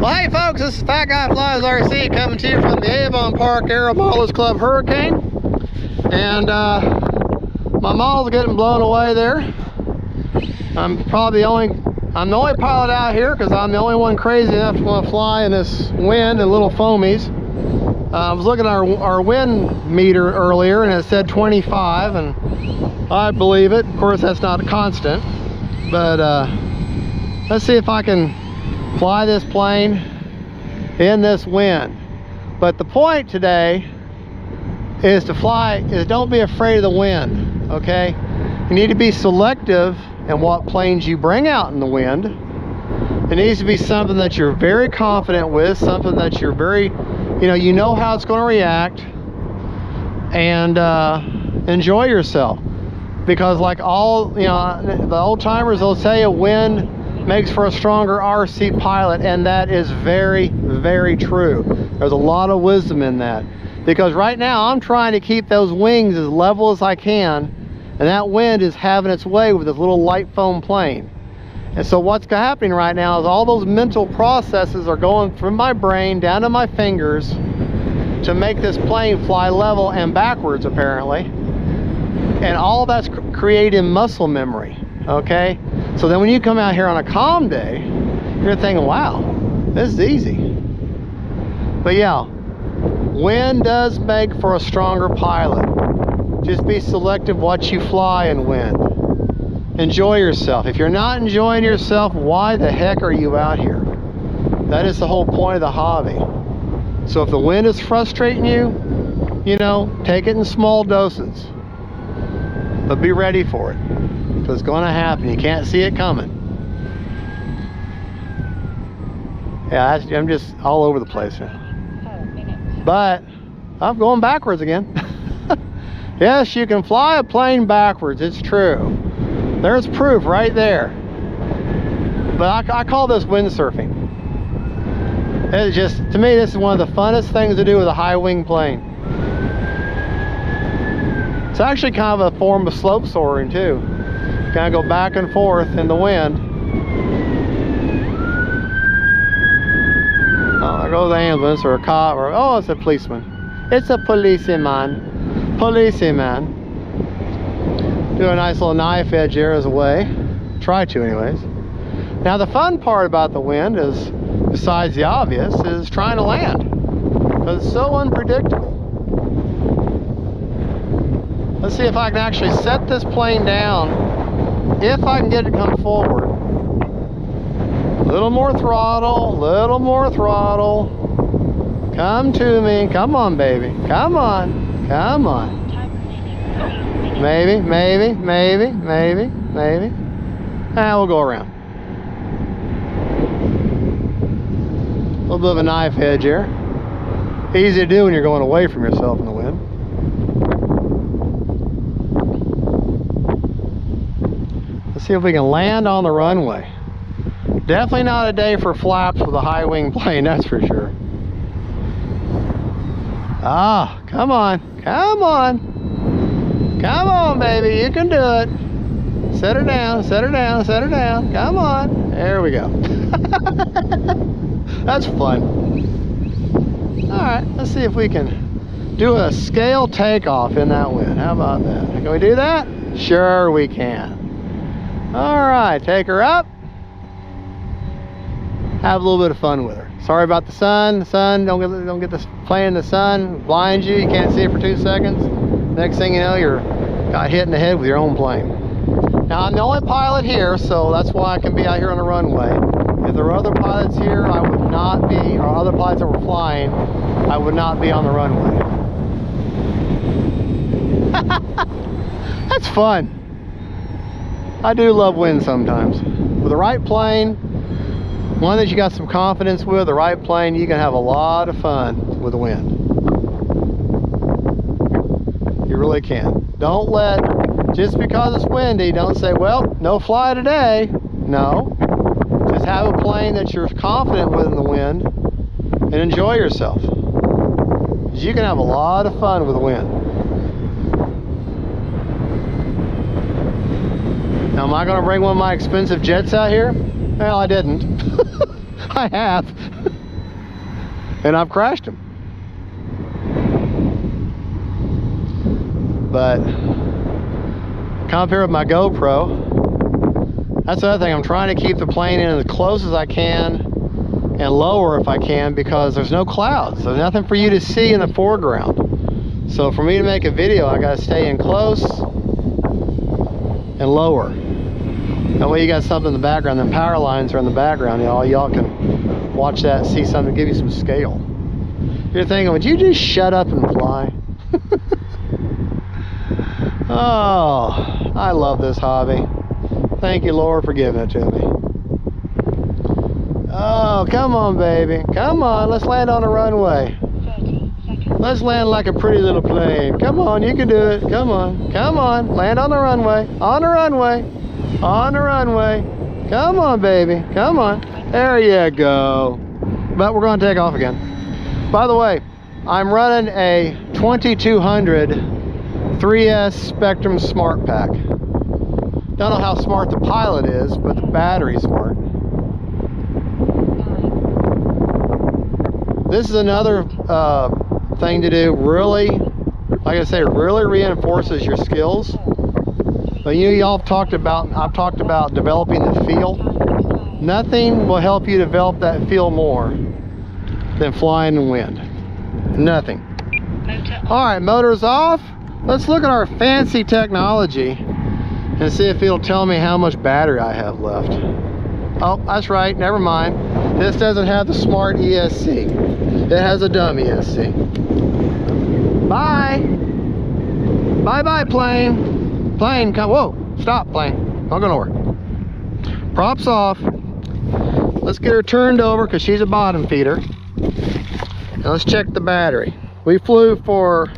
Well, hey folks, this is Fat Guy Flies RC coming to you from the Avon Park Aero Modelers Club Hurricane. And my model's getting blown away there. I'm the only pilot out here because I'm the only one crazy enough to want to fly in this wind and little foamies. I was looking at our wind meter earlier and it said 25, and I believe it. Of course, that's not a constant, but let's see if I can fly this plane in this wind. But the point today is don't be afraid of the wind, okay? You need to be selective in what planes you bring out in the wind. It needs to be something that you're very confident with, something that you're very, you know how it's going to react, and enjoy yourself. Because like all, the old timers, they'll tell you wind makes for a stronger RC pilot, and that is very, very true. There's a lot of wisdom in that, because right now I'm trying to keep those wings as level as I can, and that wind is having its way with this little light foam plane. And so what's happening right now is all those mental processes are going from my brain down to my fingers to make this plane fly level and backwards, apparently, and all that's creating muscle memory. Okay, so then when you come out here on a calm day, you're thinking, wow, this is easy. But yeah, wind does make for a stronger pilot. Just be selective what you fly in wind. Enjoy yourself. If you're not enjoying yourself, why the heck are you out here? That is the whole point of the hobby. So if the wind is frustrating you, take it in small doses, but be ready for it. Because it's going to happen. You can't see it coming. Yeah, I'm just all over the place now. But I'm going backwards again. Yes, you can fly a plane backwards. It's true. There's proof right there. But I call this windsurfing. It's just, to me, this is one of the funnest things to do with a high wing plane. It's actually kind of a form of slope soaring too. Kind of go back and forth in the wind. Oh, there goes the ambulance or a cop, or oh, it's a policeman. It's a policeman. Policeman. Do a nice little knife edge here as a way. Try to, anyways. Now the fun part about the wind is, besides the obvious, is trying to land, because it's so unpredictable. Let's see if I can actually set this plane down. If I can get it to come forward. A little more throttle, little more throttle. Come to me. Come on, baby. Come on. Come on. Maybe, maybe, maybe, maybe, maybe. We'll go around. A little bit of a knife edge here. Easy to do when you're going away from yourself in the wind. Let's see if we can land on the runway. Definitely not a day for flaps with a high wing plane, that's for sure. Ah, come on, come on. Come on, baby, you can do it. Set her down, set her down, set her down. Come on. There we go. That's fun. All right, let's see if we can do a scale takeoff in that wind. How about that? Can we do that? Sure we can. All right, take her up. Have a little bit of fun with her. Sorry about the sun. The sun, don't get this plane in the sun. It blinds you. You can't see it for 2 seconds. Next thing you know, you're got hit in the head with your own plane. Now I'm the only pilot here, so that's why I can be out here on the runway. If there were other pilots here, I would not be, or other pilots that were flying, I would not be on the runway. That's fun. I do love wind sometimes. With the right plane, one that you got some confidence with, the right plane, you can have a lot of fun with the wind. You really can. Don't let, just because it's windy, don't say, well, no fly today. No. Just have a plane that you're confident with in the wind and enjoy yourself. You can have a lot of fun with the wind. Now, am I going to bring one of my expensive jets out here? Well, I didn't. I have. and I've crashed them. But come up here with my GoPro. That's the other thing. I'm trying to keep the plane in as close as I can and lower if I can, because there's no clouds. There's nothing for you to see in the foreground. So for me to make a video, I got to stay in close and lower. That way you got something in the background. Then power lines are in the background. Y'all can watch that and see something, give you some scale. You're thinking, would you just shut up and fly? Oh, I love this hobby. Thank you, Lord, for giving it to me. Oh, come on, baby. Come on, let's land on the runway. Let's land like a pretty little plane. Come on, you can do it. Come on, come on. Land on the runway. On the runway. On the runway. Come on, baby. Come on. There you go. But we're going to take off again. By the way, I'm running a 2200 3S Spectrum Smart Pack. Don't know how smart the pilot is, but the battery's smart. This is another thing to do. Really, like I say, really reinforces your skills. But y'all have talked about, I've talked about developing the feel. Nothing will help you develop that feel more than flying in wind. Nothing. All right, motor's off. Let's look at our fancy technology and see if it'll tell me how much battery I have left. Oh, that's right, never mind. This doesn't have the smart ESC. It has a dumb ESC. Bye. Bye-bye, plane. Plane, come, whoa, stop, plane. Don't go nowhere. Props off. Let's get her turned over because she's a bottom feeder. And let's check the battery. We flew for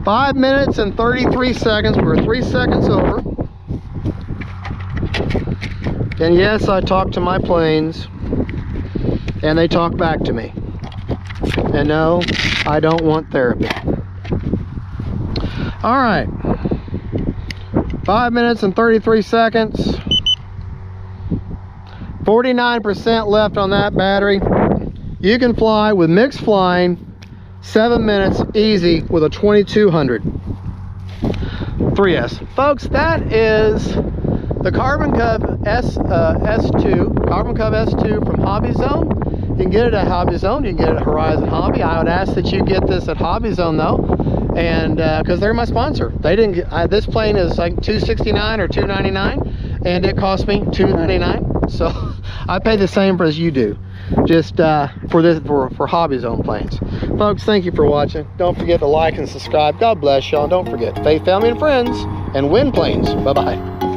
5 minutes and 33 seconds. We're 3 seconds over. And yes, I talk to my planes, and they talk back to me. And no, I don't want therapy. All right, 5 minutes and 33 seconds. 49% left on that battery. You can fly with mixed flying 7 minutes easy with a 2200 3S. Folks, that is the Carbon Cub S2, Carbon Cub S2 from HOBBYZONE. You can get it at HOBBYZONE, you can get it at Horizon Hobby. I would ask that you get this at HOBBYZONE though, and because they're my sponsor. They didn't get, this plane is like $269 or $299, and it cost me $299. So I pay the same as you do, just for HOBBYZONE planes. Folks, thank you for watching. Don't forget to like and subscribe. God bless y'all. Don't forget, faith, family, and friends, and win planes. Bye-bye.